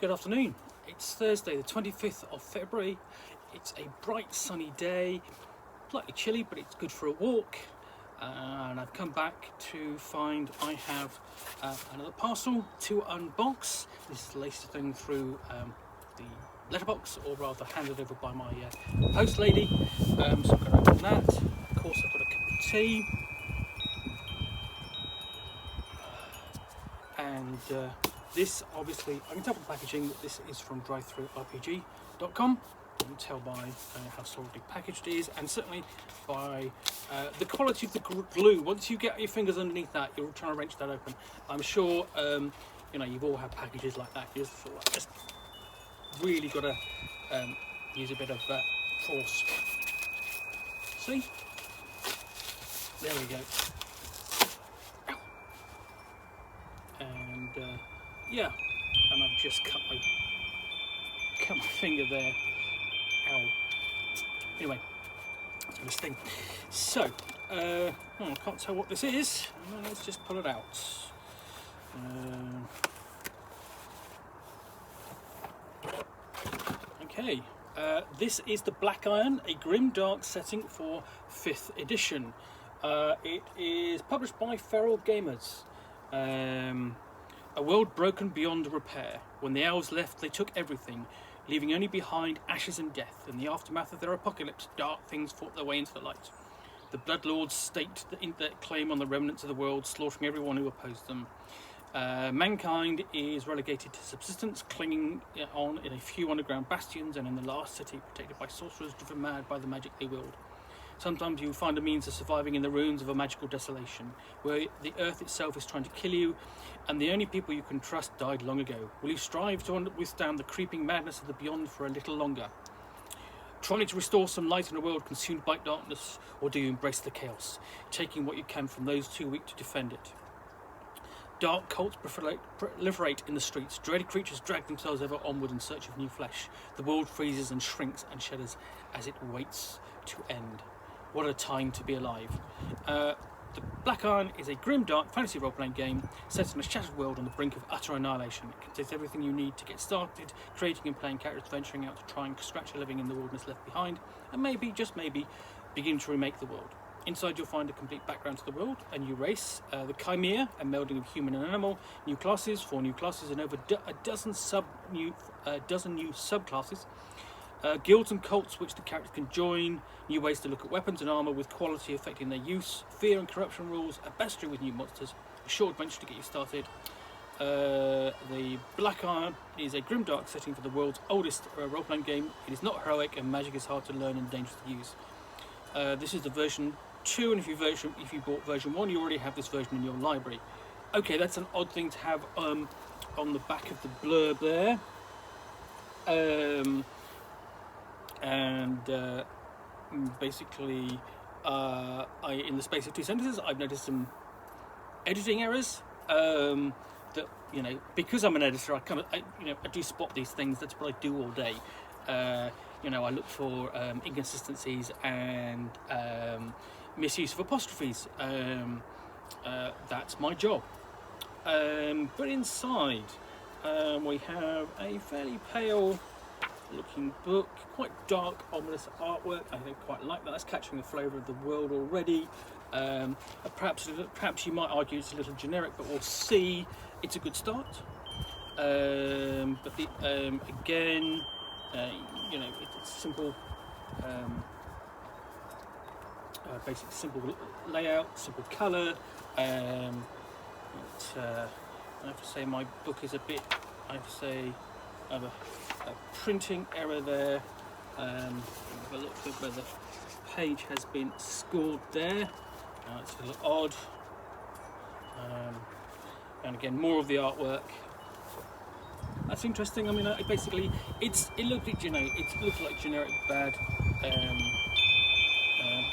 Good afternoon. It's Thursday, the 25th of February. It's a bright sunny day, slightly chilly, but it's good for a walk. And I've come back to find I have another parcel to unbox. This is the latest thing through the letterbox, or rather handed over by my post lady. So I'm going to open that. Of course, I've got a cup of tea. And this, obviously, I can tell from the packaging that this is from drivethrurpg.com. You can tell by how solidly packaged it is, and certainly by the quality of the glue. Once you get your fingers underneath that, you're trying to wrench that open. I'm sure you've all had packages like that. You just really got to use a bit of force. See? There we go. And yeah, and I've just cut my finger there. Ow. Anyway, that's this thing. So, I can't tell what this is. Let's just pull it out. Okay, this is the Black Iron, a Grimdark setting for 5th edition. It is published by Feral Gamers. A world broken beyond repair. When the elves left, they took everything, leaving only behind ashes and death. In the aftermath of their apocalypse, dark things fought their way into the light. The Bloodlords staked their claim on the remnants of the world, slaughtering everyone who opposed them. Mankind is relegated to subsistence, clinging on in a few underground bastions and in the last city, protected by sorcerers driven mad by the magic they wield. Sometimes you find a means of surviving in the ruins of a magical desolation, where the earth itself is trying to kill you, and the only people you can trust died long ago. Will you strive to withstand the creeping madness of the beyond for a little longer? Trying to restore some light in a world consumed by darkness, or do you embrace the chaos, taking what you can from those too weak to defend it? Dark cults proliferate in the streets. Dread creatures drag themselves ever onward in search of new flesh. The world freezes and shrinks and shudders as it waits to end. What a time to be alive. The Black Iron is a grimdark fantasy role-playing game set in a shattered world on the brink of utter annihilation. It contains everything you need to get started, creating and playing characters venturing out to try and scratch a living in the wilderness left behind, and maybe, just maybe, begin to remake the world. Inside you'll find a complete background to the world, a new race, the Chimera, a melding of human and animal, new classes, 4 new classes, and over a dozen new subclasses. Guilds and cults which the characters can join, new ways to look at weapons and armour with quality affecting their use, fear and corruption rules, a bestiary with new monsters, a short adventure to get you started. The Black Iron is a grimdark setting for the world's oldest role-playing game. It is not heroic, and magic is hard to learn and dangerous to use. This is the version 2, and if you bought version 1, you already have this version in your library. Okay, that's an odd thing to have on the back of the blurb there. Basically, in the space of 2 sentences, I've noticed some editing errors. That because I'm an editor, I do spot these things. That's what I do all day. I look for inconsistencies and misuse of apostrophes. That's my job. But inside, we have a fairly pale looking book, quite dark, ominous artwork. I don't quite like that. That's catching the flavour of the world already. Perhaps you might argue it's a little generic, but we'll see. It's a good start. But again, it's simple, basic simple layout, simple colour. I have to say my book is a bit. I have a printing error there. Have a look at where the page has been scored there. It's a little odd. And again, more of the artwork. That's interesting. I mean, basically, it looks like generic bad,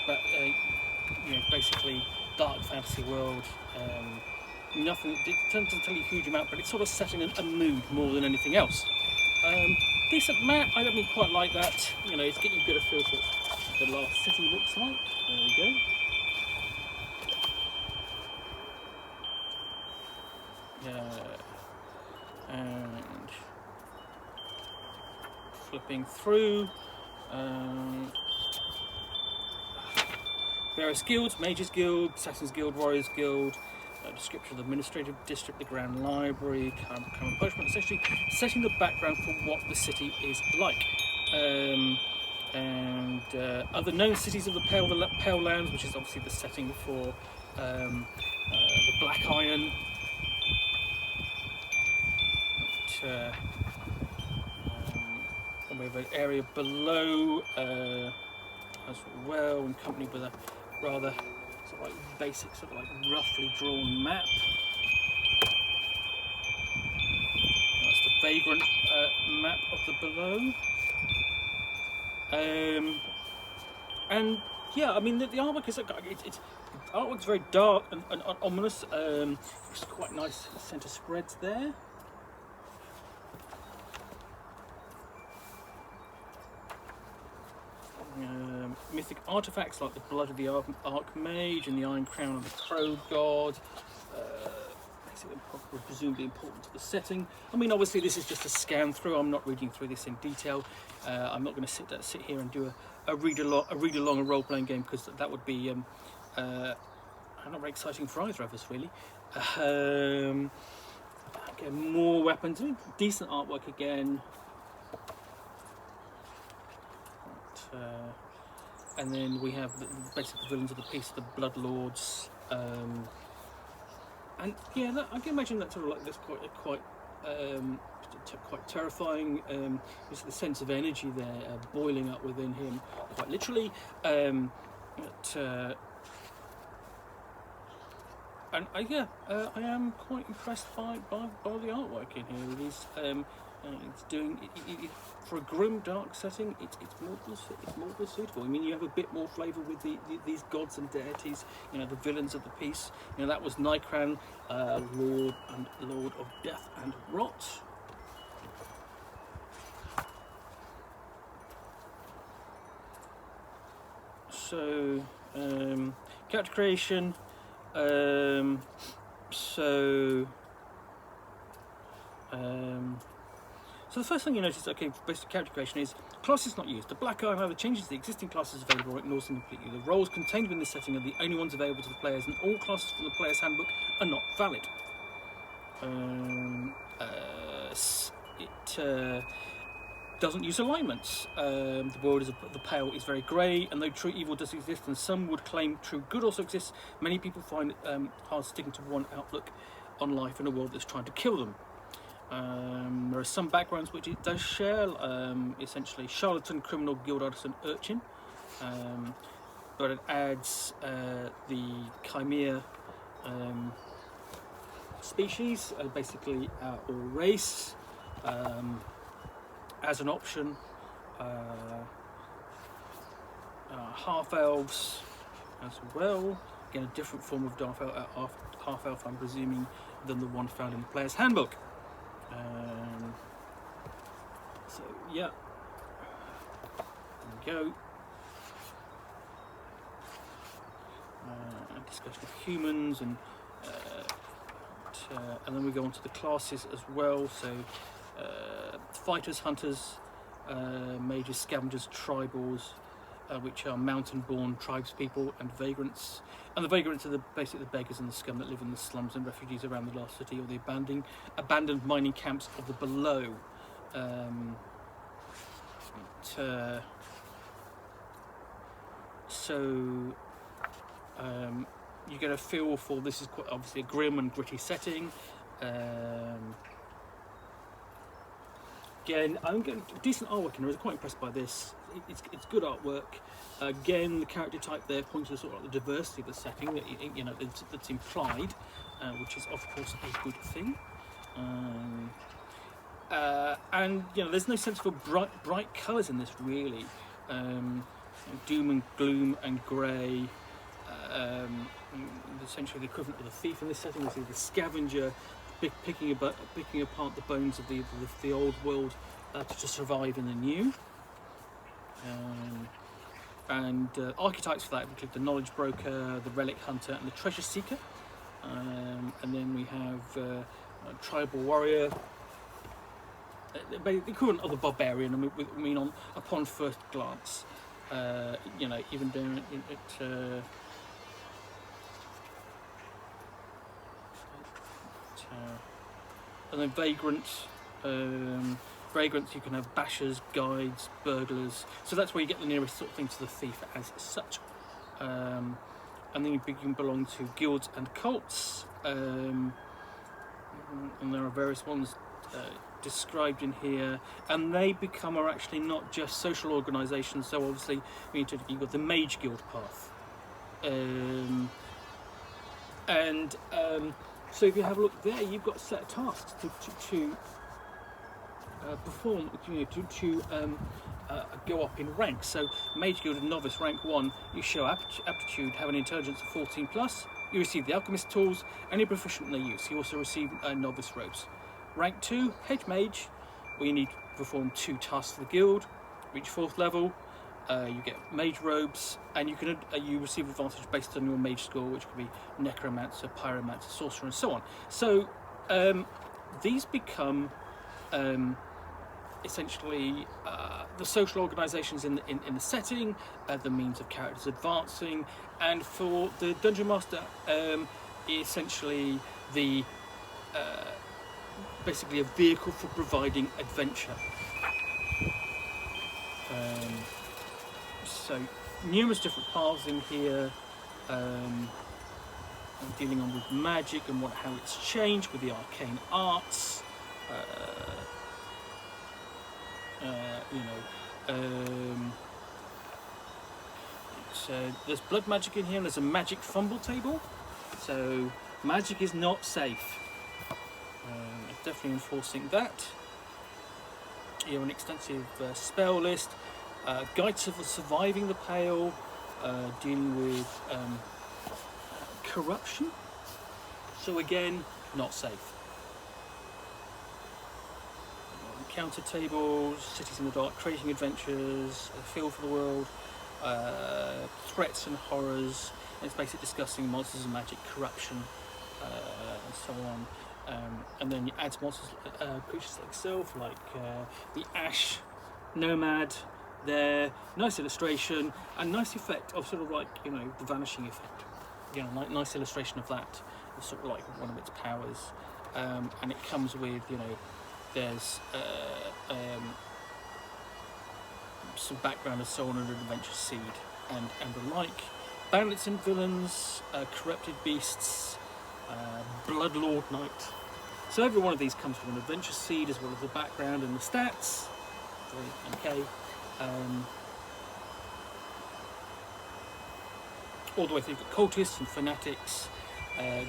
but basically dark fantasy world. Nothing. It doesn't tell you a huge amount, but it's sort of setting a mood more than anything else. Decent map. I don't mean quite like that. It's getting you a bit of feel for what the last city looks like. There we go. And flipping through. Various guilds: Mages Guild, Assassins Guild, Warriors Guild. Description of the administrative district, the Grand Library, Crime and Punishment, essentially setting the background for what the city is like. And other known cities of the Pale Lands, which is obviously the setting for the Black Iron. And we have an area below as well, in company with a rather sort of like basic, sort of like roughly drawn map. That's the Vagrant map of the below. And yeah, I mean the artwork is artwork's very dark and ominous. It's quite nice centre spreads there. Mythic artifacts like the blood of the Archmage and the Iron Crown of the Crow God. Presumably important to the setting. I mean, obviously this is just a scan through. I'm not reading through this in detail. I'm not going to sit here and do a read along a role playing game, because that would be not very exciting for either of us, really. Again, more weapons, decent artwork again. And then we have basically the villains of the piece, the Bloodlords. And yeah, I can imagine that sort of like this quite terrifying. There's the sense of energy there boiling up within him, quite literally. And I am quite impressed by the artwork in here. It is it's doing it, for a grim, dark setting. It's more than suitable. I mean, you have a bit more flavour with these gods and deities. You know, the villains of the piece. You know, that was Nykran, Lord of Death and Rot. So, character creation. So the first thing you notice, okay, basic character creation is classes not used. The Black Iron either changes the existing classes available or ignores them completely. The roles contained within this setting are the only ones available to the players, and all classes from the player's handbook are not valid. It doesn't use alignments. The world is the Pale is very grey, and though true evil does exist, and some would claim true good also exists, many people find it hard sticking to one outlook on life in a world that's trying to kill them. There are some backgrounds which it does share, essentially charlatan, criminal, guild artisan, urchin, but it adds the chimera species, basically or race, as an option. Half-elves as well, again a different form of half-elf, I'm presuming, than the one found in the player's handbook. So yeah, there we go. Discussion of humans, and then we go on to the classes as well. So fighters, hunters, mages, scavengers, tribals, which are mountain-born tribespeople, and vagrants. And the vagrants are basically the beggars and the scum that live in the slums and refugees around the lost city or the abandoned mining camps of the below. You get a feel for, this is quite obviously a grim and gritty setting. Again, I'm getting decent artwork in here. I was quite impressed by this. It's good artwork. Again, the character type there points to sort of like the diversity of the setting that's implied, which is of course a good thing. And there's no sense for bright colours in this really. Doom and gloom and grey. Essentially the equivalent of the thief in this setting. We see the scavenger picking apart the bones of the old world to survive in the new. And archetypes for that include the knowledge broker, the relic hunter, and the treasure seeker. And then we have tribal warrior, the equivalent of the barbarian. I mean, upon first glance, you know, even doing it. And then vagrants. Vagrants, you can have bashers, guides, burglars. So that's where you get the nearest sort of thing to the thief as such. And then you can belong to guilds and cults. And there are various ones described in here, and they are actually not just social organisations. So obviously you've got the Mage Guild path, so if you have a look there, you've got a set of tasks to perform, to go up in rank. So Mage Guild and Novice rank 1, you show aptitude, have an intelligence of 14 plus, you receive the Alchemist tools, and you're proficient in their use. You also receive Novice robes. Rank 2, Hedge Mage, where you need to perform 2 tasks for the guild. Reach 4th level, you get Mage robes, and you receive advantage based on your Mage score, which could be Necromancer, Pyromancer, Sorcerer, and so on. So these become essentially the social organisations in the setting, the means of characters advancing, and for the Dungeon Master, essentially the basically a vehicle for providing adventure. So numerous different paths in here, dealing on with magic and how it's changed with the arcane arts. There's blood magic in here, and there's a magic fumble table. So magic is not safe. Definitely enforcing that. You have an extensive spell list, guides for surviving the Pale, dealing with corruption. So again, not safe. Counter tables, cities in the dark, creating adventures, a feel for the world, threats and horrors. And it's basically discussing monsters and magic, corruption, and so on. And then you add monsters, creatures like self, like the Ash Nomad. There, nice illustration and nice effect of sort of like the vanishing effect. Nice illustration of that. It's sort of like one of its powers, and it comes with there's some background and so on, and an adventure seed and the like. Bandits and villains, corrupted beasts, Bloodlord Knight. So every one of these comes from an adventure seed as well as the background and the stats. Okay. All the way through, you've got cultists and fanatics,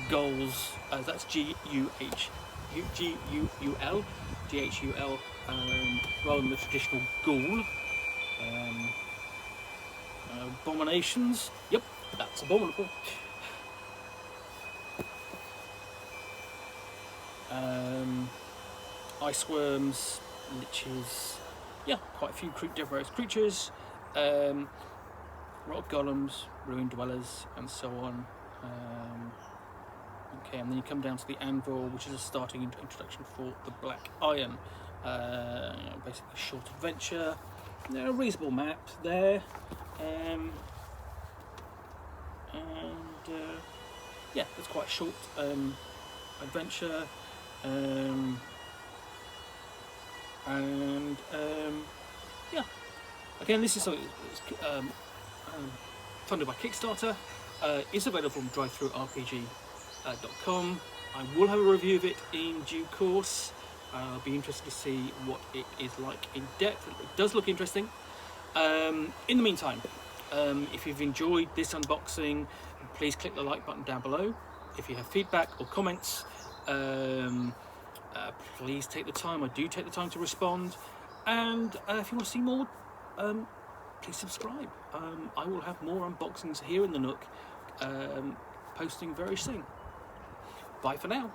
ghouls. That's G-U-L, G-H-U-L, rather than the traditional ghoul. Abominations. Yep, that's abominable. Ice worms, liches. Yeah, quite a few diverse creatures. Rock golems, ruin dwellers, and so on. Okay, and then you come down to the anvil, which is a starting introduction for the Black Iron. Basically a short adventure. A reasonable map there. Yeah, it's quite a short adventure. Yeah, again, this is something that's funded by Kickstarter. It's available from drivethrurpg.com. I will have a review of it in due course. I'll be interested to see what it is like in depth. It does look interesting. In the meantime, if you've enjoyed this unboxing, please click the like button down below. If you have feedback or comments, please take the time. I do take the time to respond. And if you want to see more, please subscribe. I will have more unboxings here in the Nook, posting very soon. Bye for now.